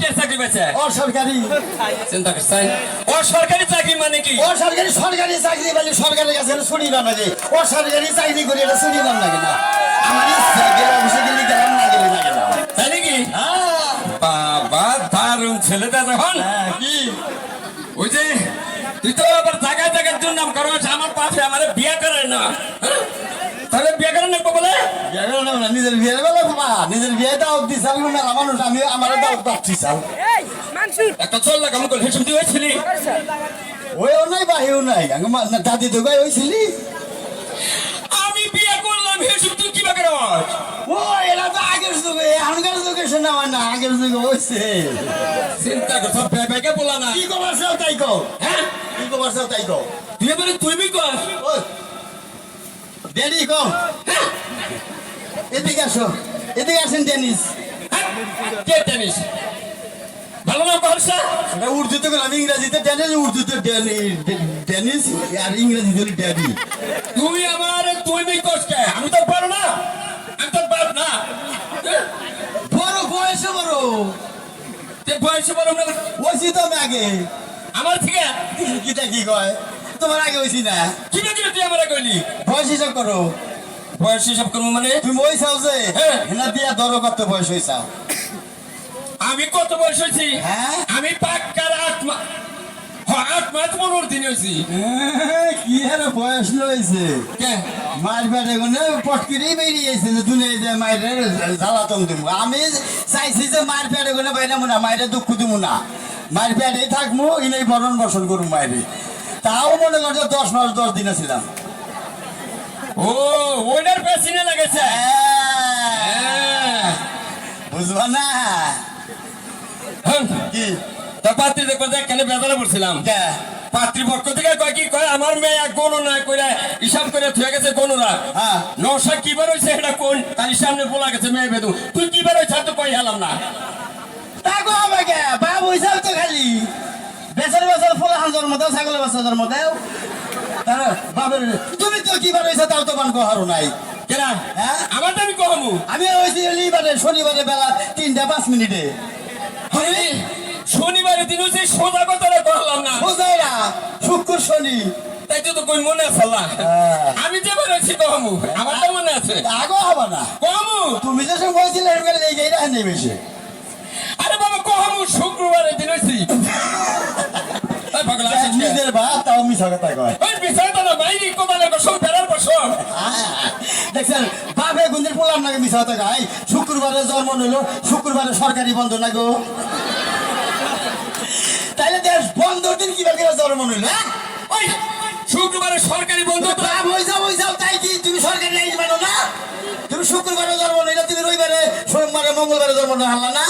কে চাকরি পেয়েছে? অসরকারি। চিন্তা করছেন অসরকারি চাকরি মানে কি? অসরকারি সরকারি চাকরি বলে সরকারের কাছে শুনিলাম না যে অসরকারি চাকরি করে এটা শুনিলাম না কিনা আমার ইচ্ছা গেলে অফিসে গেলে গেলাম না গেলে না গেলাম। তাই নাকি? বাবা দারুণ ছেলেটা যখন কি ওই যে তুই তো আবার জায়গায় জায়গায় জন্য নাম করো আমার পাশে আমার বিয়ে করে না তাহলে বিয়ে করে নেবো বলে নিজের বিয়ের বেলা বাবা নিজের বিয়ে দাওয়াত দিছাল মেলা মানুষ আমি আমার দাওয়াত পাচ্ছি চাল একটা চল না কাম করে হেসুম তুই হয়েছিলি ওইও নাই বাহিও নাই দাদি তো গাই হয়েছিলি আমি বিয়ে করলাম হেসুম তুই কি বাকে রস ও এরা তো আগের যুগে এখনকার যুগে শোনা হয় না আগের যুগে হয়েছে চিন্তা কর সব বেকে বলা না কি কবার চাও তাই কও হ্যাঁ কি কবার চাও তাই কও তুই এবারে তুই বি কর ড্যাডি কও এদিকে আসো এদিকে আসেন ডেনিস কে জানিস ভালো না করছা এটা উর্দুতে গেলাম ইংরেজিতে ডেনিস উর্দুতে ডেনিস আর ইংরেজিতে ড্যাডি তুমি আমার তুই বি করছে আমি তো পারো না আমি তো পার না বড় বয়সে বড় তে বয়সে বড় না হয়েছি তো আমি আগে আমার থেকে কিটা কি কয় তোমার আগে হয়েছি না কি না তুই আমার কইলি বয়স হিসাব করো বয়স হিসাব করবো মানে তুমি ওই চাও যে হ্যাঁ। হেনা দিয়া ধরো কত বয়স হয়েছাও আমি কত বয়স হয়েছি হ্যাঁ? আমি পাক্কার 8 মাস 15 দিন হয়েছি কি হারে বয়স লইছে কে মার পেটে কোনে পটকিরি বেরিয়েছে যে দুনিয়া যে মায়ের জ্বালাতন দিব আমি চাইছি যে মার পেটে কোনে বাইরামু না মায়ের দুঃখ দিব না মায়ের পেটেই থাকবো ইনেই বরণ বসন করুম মায়ের তাও মনে করছে 10 মাস 10 দিন ছিলাম ও ওইটার পেছনে লেগেছে বুঝবা না কি তা পাত্রী দেখবো যে কেন বেজারে পড়ছিলাম কে? পাত্রী পক্ষ থেকে কয় কি কয় আমার মেয়ে এক গণনা করে হিসাব করে থুয়ে গেছে গণনা হ্যাঁ। নশা কি বার হয়েছে এটা কোন তার সামনে বলা গেছে মেয়ে বেদু তুই কি বার হয়েছে তো কই হেলাম না তাকো আমাকে বাবু হিসাব তো খালি বেচার বেচার ফলে হাজার মতো ছাগলের বাচ্চাদের মতো বাবের তুমি তো কি বার হয়েছে তাও তো মান কহারো নাই কেনা হ্যাঁ? আমার তো আমি কহমু আমি হয়েছি এইবারে শনিবারে বেলা 3:05 আমি শনিবারের দিন হচ্ছে সোজা কথাটা করলাম না বুঝাই না শুক্র শনি তাই তো কই মনে আছে আল্লাহ হ্যাঁ। আমি যে বেরোচ্ছি কহমু আমার তো মনে আছে আগো হবে না কহমু তুমি যে সব বলছিলে এরকম লেগে এটা নেই বেশি আরে বাবা কহমু শুক্রবারের দিন হয়েছি নিজের ভাত তাও মিশা কথা কয় ওই বিষয়টা না বাইরে কোদালে বসো ফেরার বসো দেখছেন বাপে গুন্দির পোলাম নাকি মিশা কথা কয় শুক্রবারে জন্ম নিল শুক্রবারে সরকারি বন্ধ না গো তাইলে দেশ বন্ধর দিন কিভাবে জন্ম নিল ওই শুক্রবারে সরকারি বন্ধ তো বাপ হয়ে যাও তাই কি তুমি সরকারি লাইন মানো না তুমি শুক্রবারে জন্ম নিলে তুমি রবিবারে সোমবারে মঙ্গলবারে জন্ম নিলা না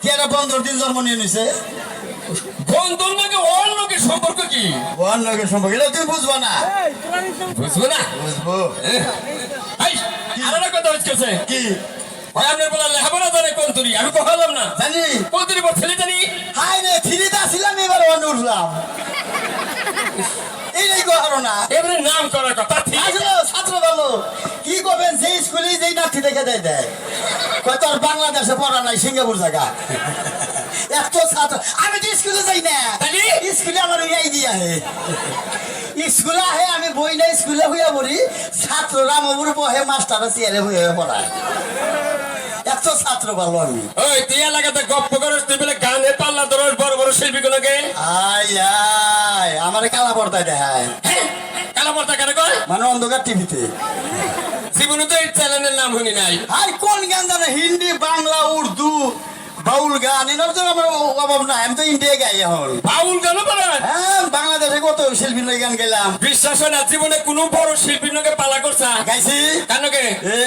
কি একটা বন্ধর দিন জন্ম নিয়ে নিছে বন্ধুর নাকি ওর লোকের সম্পর্ক কি ওয়ান লোকের সম্পর্ক এটা তুমি বুঝবা না বুঝবো না বুঝবো এই আর একটা কথা হচ্ছে কি ভাই আপনার বলা লেখাপড়া জানে কোন তুরি আমি কহালাম না জানি কোন তুরি পড়ছিলে জানি হাই রে থ্রিতে ছিলাম এবার ওয়ান উঠলাম এই কহারো না এবারে নাম করার কথা ঠিক আসলে ছাত্র ভালো কি করবেন সেই স্কুলে যেই নাতি দেখে দেয় দেয় কয় তোর বাংলাদেশে পড়া নাই সিঙ্গাপুর জায়গা এত ছাত্র আমি তো স্কুলে যাই না তাহলে? স্কুলে আমার ইয়াই দিয়া হে স্কুলে আহে আমি বই না স্কুলে হইয়া পড়ি ছাত্ররা আমার উপরে বহে মাস্টাররা চেয়ারে হয়ে পড়ায় এত ছাত্র ভালো আমি ওই তুই এলাকাতে গপ্প করস তুই বলে গানে পাল্লা ধরস বড় বড় শিল্পীগুলোকে আয় আয় আমার কালা পর্দায় দেখায় কালা পর্দা কেন কয় মানে অন্ধকার টিভিতে জীবনে তো এই চ্যানেলের নাম শুনি নাই আর কোন গান জানে হিন্দি বাংলা উর্দু বাউল গান এনার তো আমার অভাব নাই আমি তো ইন্ডিয়া গাই এখন বাউল গান পারেন হ্যাঁ বাংলাদেশে কত শিল্পীর গান গাইলাম বিশ্বাস হয় না জীবনে কোনো বড় শিল্পীর নাকি পালা করছা গাইছি কেনকে এ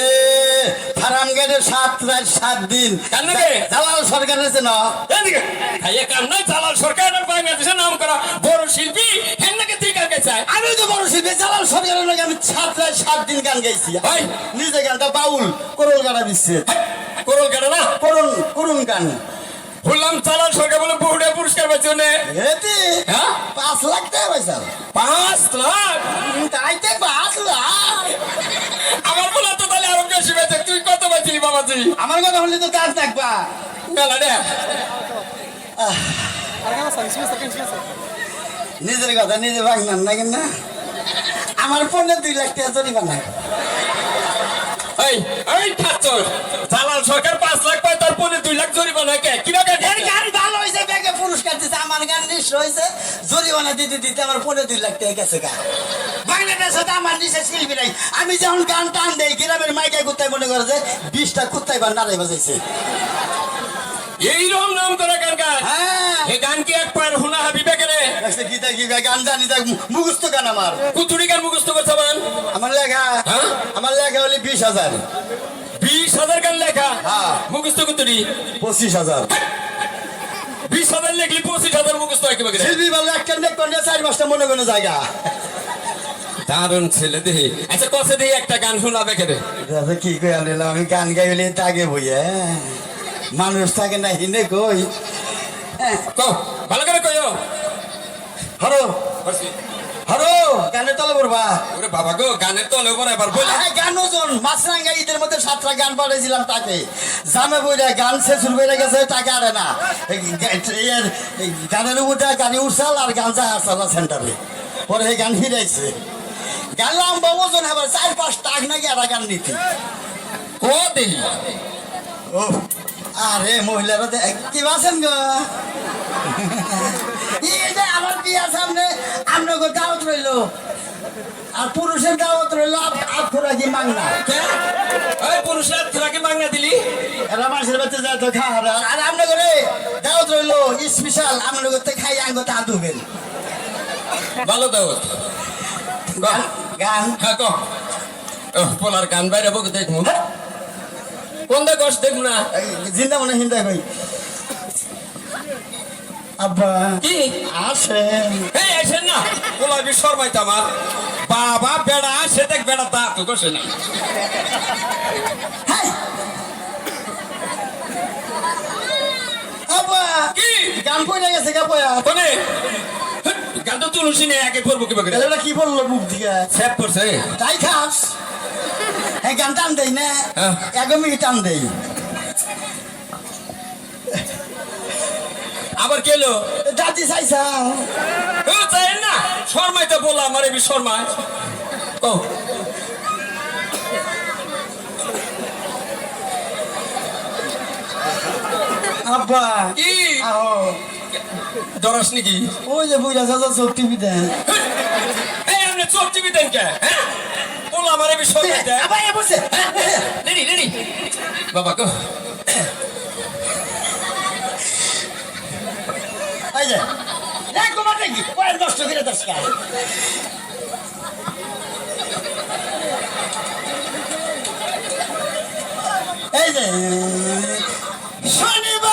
ফার্ম গেটের 7 রাত 7 দিন কেনকে জালাল সরকার আছে না এদিকে খাইয়ে কাম নাই জালাল সরকার আর বাংলাদেশের নাম করা বড় শিল্পী হেন নাকি তুই গান গাইছা আমি তো বড় শিল্পী জালাল সরকারের নাকি আমি 7 রাত 7 দিন গান গাইছি ভাই নিজে গানটা বাউল করল গানা দিচ্ছে করল গান না করুন গান বললাম জালাল সরকার বলে বহুটা পুরস্কার পাইছে নে এতে হ্যাঁ 5 লাখ টাকা পয়সা 5 লাখ তাইতে 5 লাখ আমার বলা তো তাহলে আরো বেশি পেয়েছে তুই কত পাইছিলি বাবাজি আমার কথা হলে তো কাজ থাকবা মেলা রে নিজের কথা নিজে ভাঙলাম না কেন আমার ফোনে 2 লাখ টাকা জরিমানা এই এই ঠাচ্চর জালাল সরকার 5 লাখ পায় তার পরে 2 লাখ জরিমানা কে কি বাগে এর গান ভালো হয়েছে ব্যাগে পুরস্কার দিতে আমার গান নিঃস্ব হয়েছে জরিমানা দিতে দিতে আমার ফোনে 2 লাখ টাকা গেছে গা বাংলাদেশে তো আমার নিচে শিল্পী নাই আমি যখন গান টান দেই গ্রামের মাইকে কুত্তায় মনে করে যে 20টা কুত্তায় বা নাড়াই বাজাইছে এইরকম নাম করে গান গায় হ্যাঁ এই গান কি এক পার হুনা হাবিবে কেনে গীতা কি গান জানি দেখ মুখস্থ গান আমার কুতুরি গান মুখস্থ করছ বান আমার লেখা হ্যাঁ আমার লেখা হলে 20,000 20,000 গান লেখা হ্যাঁ। মুখস্থ কুতুরি 25,000 20,000 লেখলি 25,000 মুখস্থ হয় কি বাগে শিল্পী বলে একটা নেক কোনটা 4-5টা মনে কোনো জায়গা দারুণ ছেলে দেহি আচ্ছা কসে দেহি একটা গান শোনাবে কেনে দাদা কি কই আনলাম আমি গান গাইলে তাগে বইয়া মানুষ থাকে না হিনে কই কও ভালো করে কইও হরো বসি হরো গানে তলে পড়বা ওরে বাবা গো গানের তো লেবার এবার বল গান ওজন মাছরাঙ্গা ঈদের মধ্যে 7টা গান পাঠিয়েছিলাম তাকে জামে বইরা গান শেষ হয়ে গেছে টাকা আরে না এই গানের উপরটা গাড়ি উঠছাল আর গান যা আসল সেন্টারে পরে এই গান ফিরাইছে গান লম্বা ওজন আবার 4-5 টাক নাকি আর গান নিতে ও দেহি ও আরে মহিলারা কি বাসেন গো এই যে আমার বিয়ার সামনে আপনাকে দাওয়াত রইলো আর পুরুষের দাওয়াত রইলো আপনারা কি মাংনা এই পুরুষরা তোরা কি মাগনা দিলি এরা মানুষের বাচ্চা যায় তো খাওয়া আর আপনার করে দাওয়াত রইলো স্পেশাল আপনার করতে খাই আঙ্গ তা দুবেন ভালো দাওয়াত গান হ্যাঁ কো পোলার গান বাইরে বকে দেখমু কোন দা কষ্ট দেখমু না জিন্দা মনে হিন্দা কই আব্বা কি আসেন এই আসেন না পোলা বি শর্মাইতা আমার বাবা বেড়া আসে দেখ বেড়া তা তো কষে না হাই আব্বা কি গান কইরা গেছে গা পয়া কোনে গান তো তুলসী নেই আগে পড়বো কি বাগে এটা কি বললো মুখ দিকে সেভ করছে তাই খাস হ্যাঁ গান টান দেই না হ্যাঁ। 1 মিনিট টান দেই আবার কেলো দাদি চাইছাও ও চাই না শর্মাইতে বললাম আমার এবি শর্মায় ও আব্বা কি আও দরস নাকি ওই যে বুইরা চাচা চোখ টিভি দেন এই আপনি চোখ টিভি দেন কে হ্যাঁ বললাম আমার এবি শর্মাইতে আব্বা এ বসে রেডি রেডি বাবা গো এই যে দেখ তোমার দেখি পয়ের নষ্ট করে দাস কা এই যে শনিবার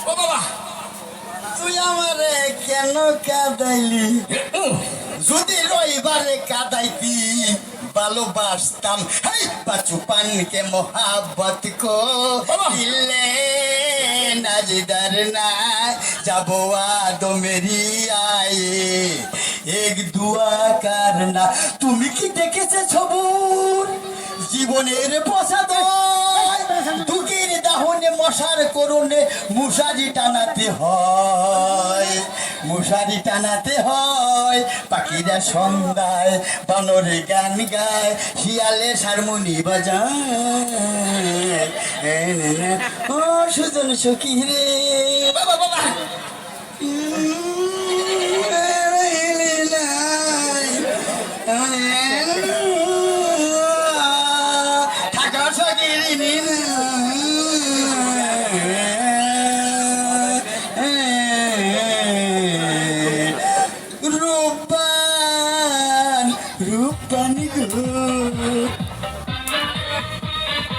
ও বাবা তুই আমারে কেন কাঁদাইলি যদি রবিবারে কাঁদাইতি ভালোবাসতাম হাই বাচুপান কে মোহাব্বত কো দিলে নাজদার না যাবো আদো মেরি আয়ে এক দুয়া করনা তুমি কি দেখেছে ছবুর জীবনের প্রসাদ দুঃখের দাহনে মশার করণে মশারি টানাতে হয় মশারি টানাতে হয় পাখিরা সন্ধ্যায় বানরে গান গায় শিয়ালে হারমোনি বাজায় ও সুজন সখী রে বাবা বাবা ঠাকুর সখী